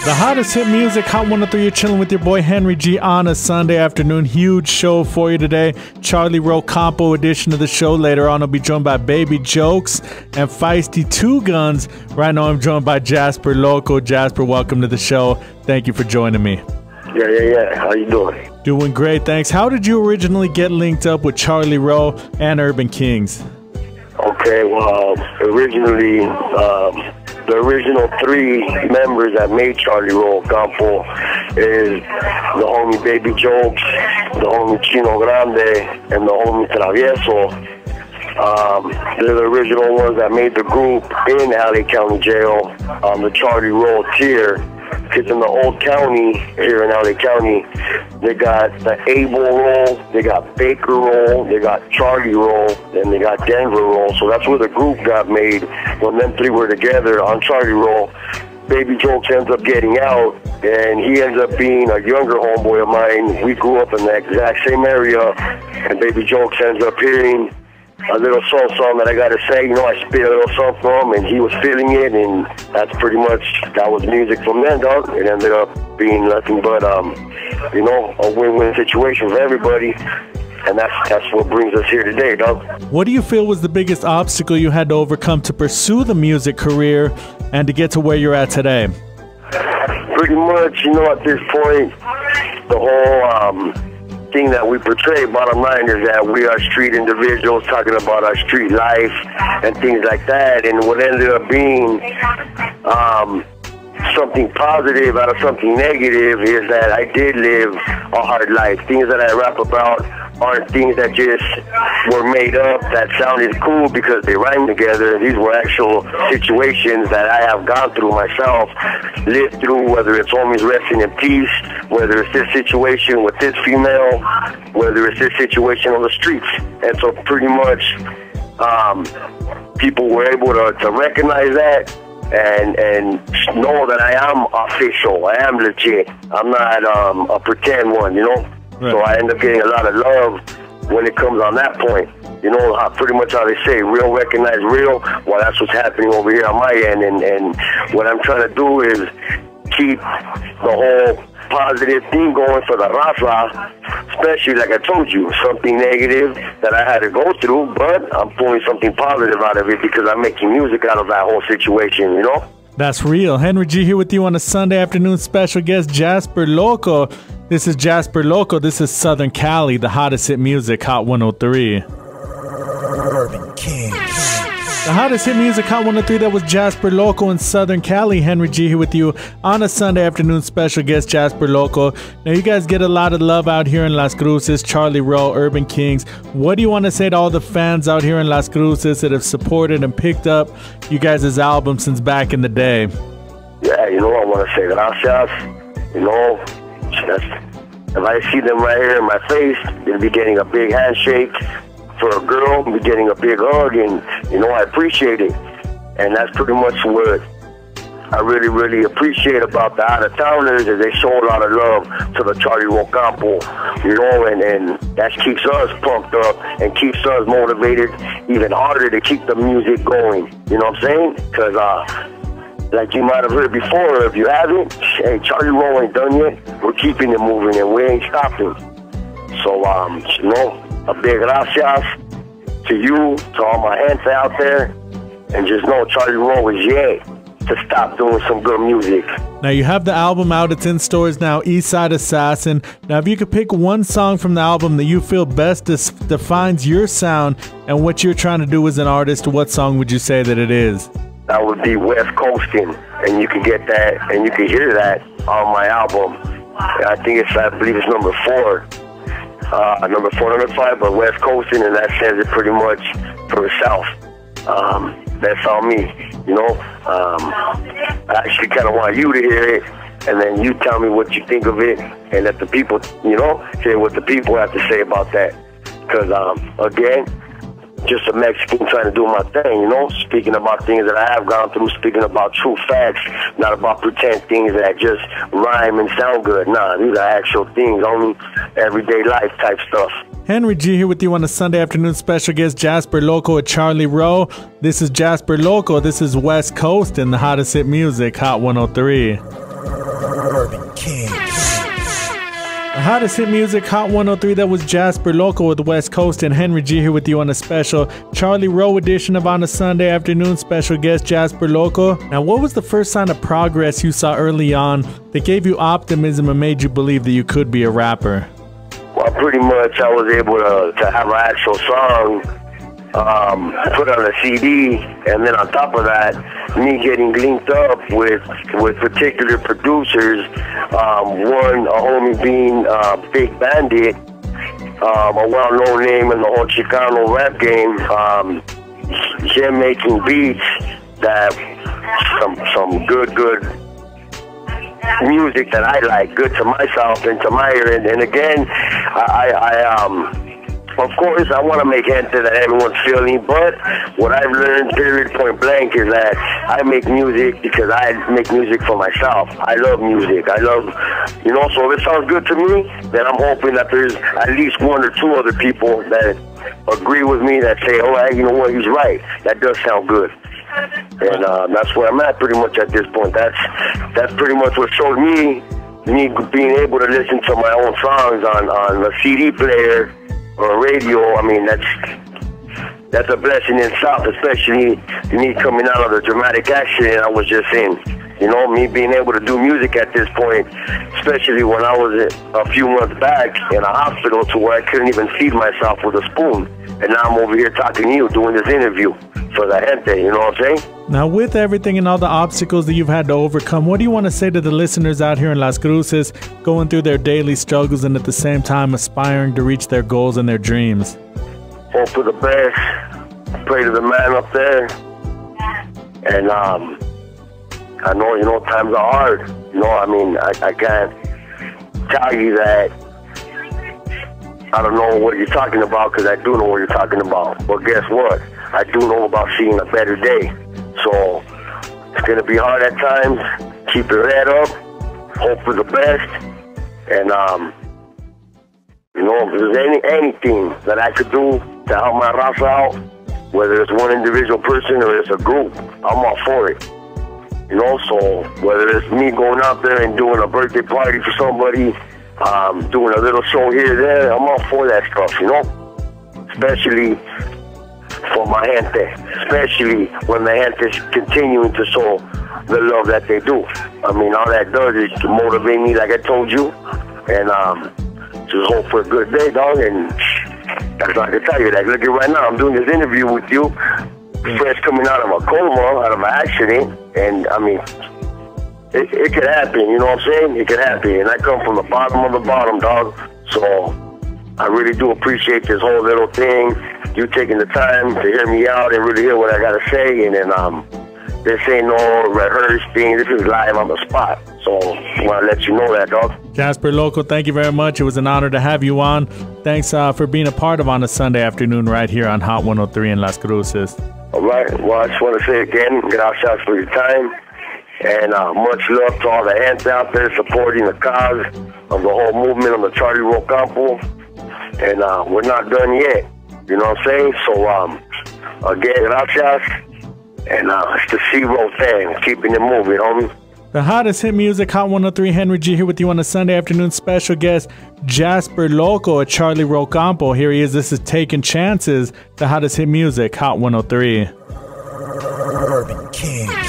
The hottest hit music, Hot 103, you're chilling with your boy Henry G on a Sunday afternoon. Huge show for you today. Charlie Rowe compo edition of the show. Later on, I'll be joined by Baby Jokes and Feisty Two Guns. Right now, I'm joined by Jasper Loco. Jasper, welcome to the show. Thank you for joining me. Yeah. How you doing? Doing great, thanks. How did you originally get linked up with Charlie Rowe and Urban Kings? Okay, well, originally, the original three members that made Charlie Rowe Campo is the homie Baby Jokes, the homie Chino Grande, and the homie Travieso. They're the original ones that made the group in LA County Jail on the Charlie Rowe tier. Because in the old county, here in LA County, they got the Abel Roll, they got Baker Roll, they got Charlie Roll, and they got Denver Roll. So that's where the group got made. When them three were together on Charlie Roll, Baby Jokes ends up getting out, and he ends up being a younger homeboy of mine. We grew up in the exact same area, and Baby Jokes ends up hearing a little song that I gotta say, I spit a little song from him, and he was feeling it, and that was music from then, dog. It ended up being nothing but, a win-win situation for everybody, and that's what brings us here today, dog. What do you feel was the biggest obstacle you had to overcome to pursue the music career and to get to where you're at today? Pretty much, at this point, the whole, thing that we portray, bottom line, is that we are street individuals talking about our street life and things like that, and what ended up being something positive out of something negative is that I did live a hard life. Things that I rap about aren't things that just were made up that sounded cool because they rhyme together. These were actual situations that I have gone through myself, lived through, whether it's homies resting in peace, whether it's this situation with this female, whether it's this situation on the streets. And so pretty much people were able to recognize that and know that I am official, I am legit. I'm not a pretend one, Right. So I end up getting a lot of love when it comes on that point. Pretty much how they say, real recognize real. Well, that's what's happening over here on my end. And what I'm trying to do is keep the whole positive thing going for the Raza, especially, like I told you, something negative that I had to go through, but I'm pulling something positive out of it because I'm making music out of that whole situation, That's real. Henry G here with you on a Sunday afternoon. Special guest Jasper Loco. This is Jasper Loco. This is Southern Cali, the hottest hit music, Hot 103. Urban Kings. The hottest hit music, Hot 103, that was Jasper Loco in Southern Cali. Henry G here with you on a Sunday afternoon. Special guest Jasper Loco. Now, you guys get a lot of love out here in Las Cruces, Charlie Rowe, Urban Kings. What do you want to say to all the fans out here in Las Cruces that have supported and picked up you guys' album since back in the day? Yeah, I want to say gracias. If I see them right here in my face, they'll be getting a big handshake. For a girl, be getting a big hug, and I appreciate it. And that's pretty much what I really, really appreciate about the out-of-towners, is they show a lot of love to the Charlie Rowe Campo, and that keeps us pumped up and keeps us motivated even harder to keep the music going. You know what I'm saying? Because like you might have heard before, if you haven't, hey, Charlie Rowe ain't done yet. We're keeping it moving, and we ain't stopping. So, a big gracias to you, to all my hands out there, and just know Charlie Rowe is yet to stop doing some good music. Now, you have the album out. It's in stores now, Eastside Assassin. Now, if you could pick one song from the album that you feel best defines your sound and what you're trying to do as an artist, what song would you say that it is? That would be West Coastin', and you can get that, and you can hear that on my album. I believe it's number 4. Number 4, number 5, but West Coastin', and that says it pretty much for itself. That's on me, I actually kind of want you to hear it, and then you tell me what you think of it, and let the people, say what the people have to say about that. Because, again, just a Mexican trying to do my thing, speaking about things that I have gone through, speaking about true facts, not about pretend things that just rhyme and sound good. Nah, these are actual things, only everyday life type stuff. Henry G here with you on a Sunday afternoon. Special guest Jasper Loco at Charlie Rowe. This is Jasper Loco. This is West Coast and the hottest hit music, Hot 103. Urban Kings. The hottest hit music, Hot 103, that was Jasper Loco with the West Coast, and Henry G here with you on a special Charlie Rowe edition of On a Sunday Afternoon. Special guest Jasper Loco. Now, what was the first sign of progress you saw early on that gave you optimism and made you believe that you could be a rapper? Well, pretty much I was able to have an actual song put on a CD, and then on top of that, me getting linked up with particular producers. One, a homie being Big Bandit, a well-known name in the whole Chicano rap game. Him making beats that some good music that I like, good to myself and to my ear. And again, of course, I want to make gente that everyone's feeling, but what I've learned, period, point blank, is that I make music because I make music for myself. I love music. I love, so if it sounds good to me, then I'm hoping that there's at least one or two other people that agree with me that say, oh, you know what, he's right. That does sound good. And that's where I'm at pretty much at this point. That's pretty much what showed me being able to listen to my own songs on a CD player or radio. I mean, that's a blessing in itself, especially me coming out of the dramatic accident I was just in. Me being able to do music at this point, especially when I was a few months back in a hospital to where I couldn't even feed myself with a spoon. And now I'm over here talking to you, doing this interview for the gente, you know what I'm saying? Now, with everything and all the obstacles that you've had to overcome, what do you want to say to the listeners out here in Las Cruces going through their daily struggles and at the same time aspiring to reach their goals and their dreams? Hope for the best. Pray to the man up there. And I know, times are hard. I can't tell you that I don't know what you're talking about, because I do know what you're talking about. But guess what? I do know about seeing a better day. So it's going to be hard at times. Keep your head up. Hope for the best. And, if there's anything that I could do to help my raza out, whether it's one individual person or it's a group, I'm all for it. So whether it's me going out there and doing a birthday party for somebody, doing a little show here and there, I'm all for that stuff, especially for my gente, especially when the gente is continuing to show the love that they do. I mean, all that does is to motivate me, like I told you, and just hope for a good day, dog. And that's all I can tell you. Like, look at right now, I'm doing this interview with you, fresh coming out of a coma, out of an accident, and I mean, it could happen, you know what I'm saying? It could happen, and I come from the bottom of the bottom, dog. So I really do appreciate this whole little thing, you taking the time to hear me out and really hear what I gotta say. And then this ain't no rehearsed thing. This is live on the spot. So I want to let you know that, dog. Jasper Loco, thank you very much. It was an honor to have you on. Thanks for being a part of On a Sunday Afternoon right here on Hot 103 in Las Cruces. All right. Well, I just want to say again, gracias for your time. And much love to all the gente out there supporting the cause of the whole movement of the Charlie Rowe Campo. And we're not done yet. You know what I'm saying? So, again, gracias. And it's the C-Roll thing, keeping it moving, homie. The hottest hit music, Hot 103, Henry G here with you on a Sunday afternoon. Special guest, Jasper Loco at Charlie Rowe Campo. Here he is. This is Taking Chances. The hottest hit music, Hot 103. Urban Kings.